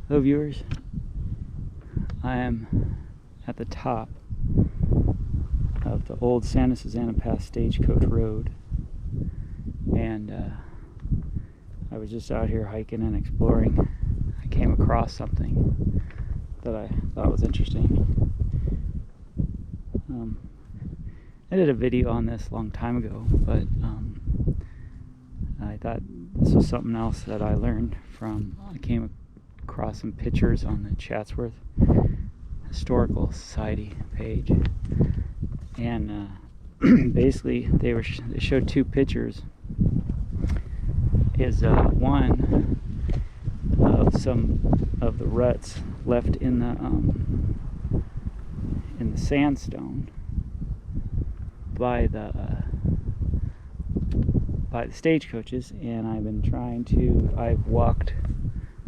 Hello viewers, I am at the top of the old Santa Susana Pass Stagecoach Road, and I was just out here hiking and exploring. I came across something that I thought was interesting. I did a video on this a long time ago, but I thought this was something else that I learned from. I came across some pictures on the Chatsworth Historical Society page, and basically they showed two pictures. Is one of some of the ruts left in the sandstone by the stagecoaches, and I've walked,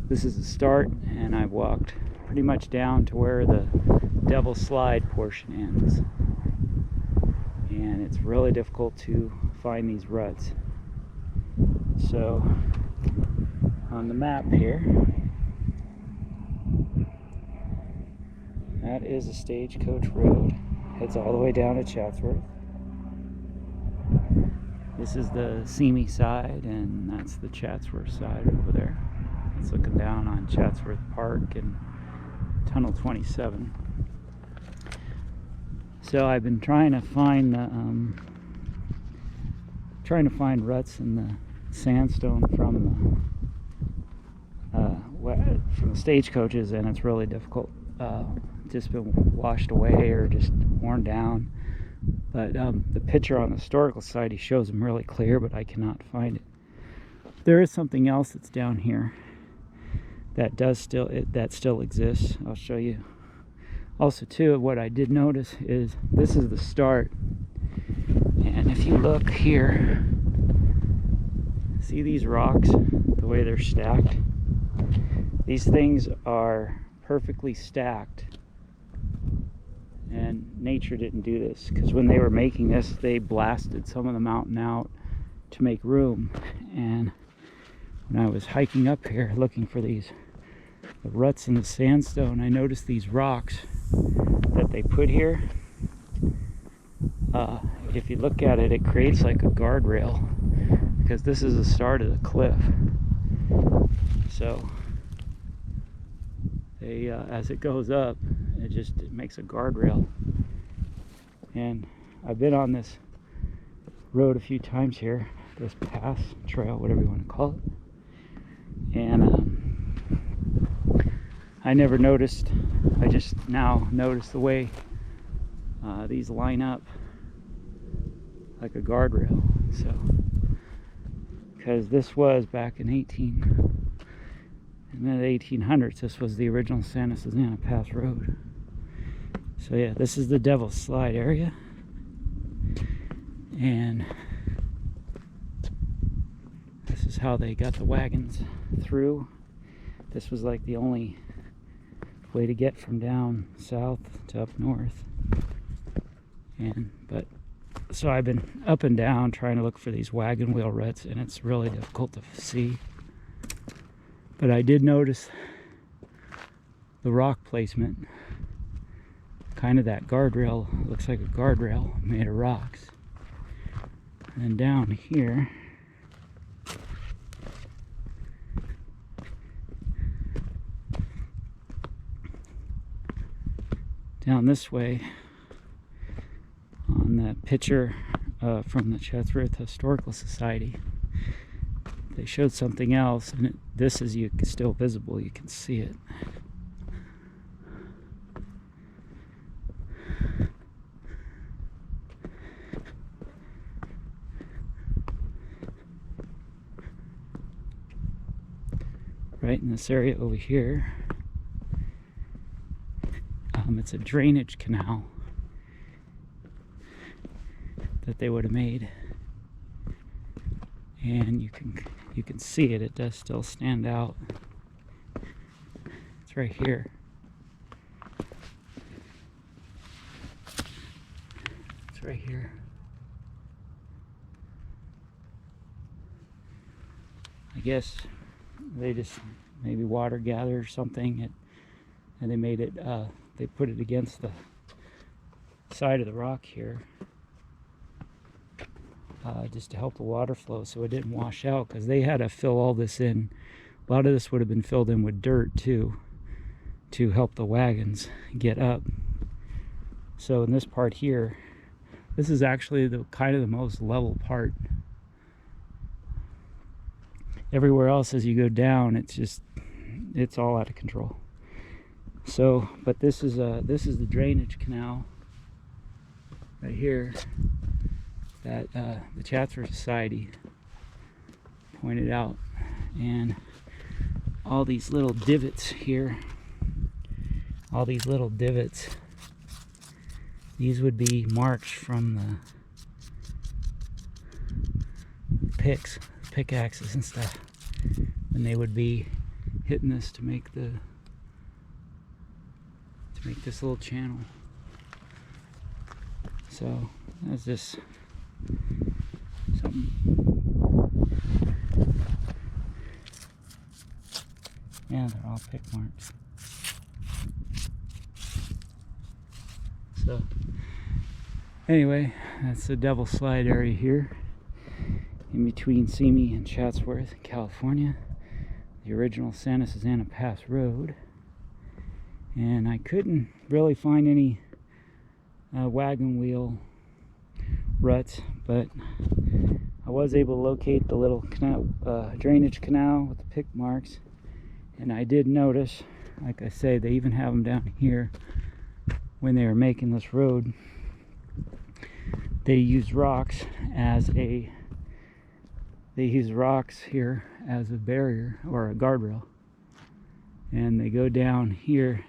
this is the start, and I've walked pretty much down to where the Devil's Slide portion ends, and it's really difficult to find these ruts. So on the map here, that is a Stagecoach Road, heads all the way down to Chatsworth. This is the Simi side, and that's the Chatsworth side over there. It's looking down on Chatsworth Park and Tunnel 27. So I've been trying to find ruts in the sandstone from the stagecoaches, and it's really difficult. Just been washed away or just worn down. But the picture on the Historical Society shows them really clear, but I cannot find it. There is something else that's down here that still exists. I'll show you. Also, too, what I did notice is this is the start, and if you look here, see these rocks, the way they're stacked? These things are perfectly stacked. And nature didn't do this, because when they were making this, they blasted some of the mountain out to make room. And when I was hiking up here looking for the ruts in the sandstone, I noticed these rocks that they put here. If you look at it, it creates like a guardrail, because this is the start of the cliff. So they, as it goes up, it makes a guardrail. And I've been on this road a few times here, this pass, trail, whatever you want to call it, and I never noticed. I just now noticed the way these line up like a guardrail. So, because this was back in the 1800s, this was the original Santa Susana Pass Road. So yeah, this is the Devil's Slide area, and this is how they got the wagons through. This was like the only way to get from down south to up north. So I've been up and down trying to look for these wagon wheel ruts, and it's really difficult to see. But I did notice the rock placement, kind of that guardrail, looks like a guardrail made of rocks. And down here, down this way, on that picture from the Chatsworth Historical Society, they showed something else, and this is still visible. You can see it. Right in this area over here, it's a drainage canal that they would have made, and you can see it. It does still stand out. It's right here. It's right here. I guess they just maybe water gathered or something, and they made it, they put it against the side of the rock here, just to help the water flow so it didn't wash out, because they had to fill all this in. A lot of this would have been filled in with dirt too, to help the wagons get up. So in this part here, this is actually the kind of the most level part. Everywhere else as you go down, it's all out of control. So, but this is the drainage canal right here that the Chatsworth Society pointed out, and all these little divots here, all these little divots, these would be marks from the pickaxes and stuff, and they would be hitting this to make this little channel. So that's just something. Yeah, they're all pick marks. So anyway, that's the Devil Slide area here, in between Simi and Chatsworth, California, the original Santa Susana Pass Road. And I couldn't really find any wagon wheel ruts, but I was able to locate the little canal, drainage canal with the pick marks. And I did notice, like I say, they even have them down here. When they were making this road, they used rocks here as a barrier or a guardrail, and they go down here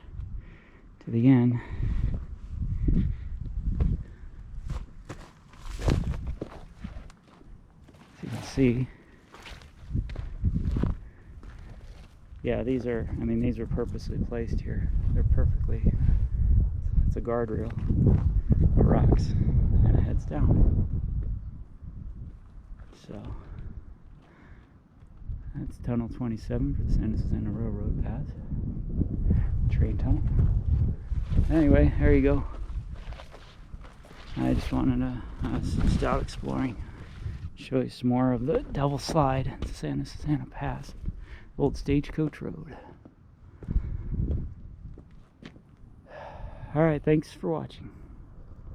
to the end. As you can see, yeah, these are purposely placed here. They're perfectly, it's a guardrail of rocks, and it heads down. So that's tunnel 27 for the Santa Susana Railroad path, train tunnel. Anyway, there you go. I just wanted to just out exploring, show you some more of the Devil Slide, the Santa Susana Pass, old Stagecoach Road. Alright, thanks for watching.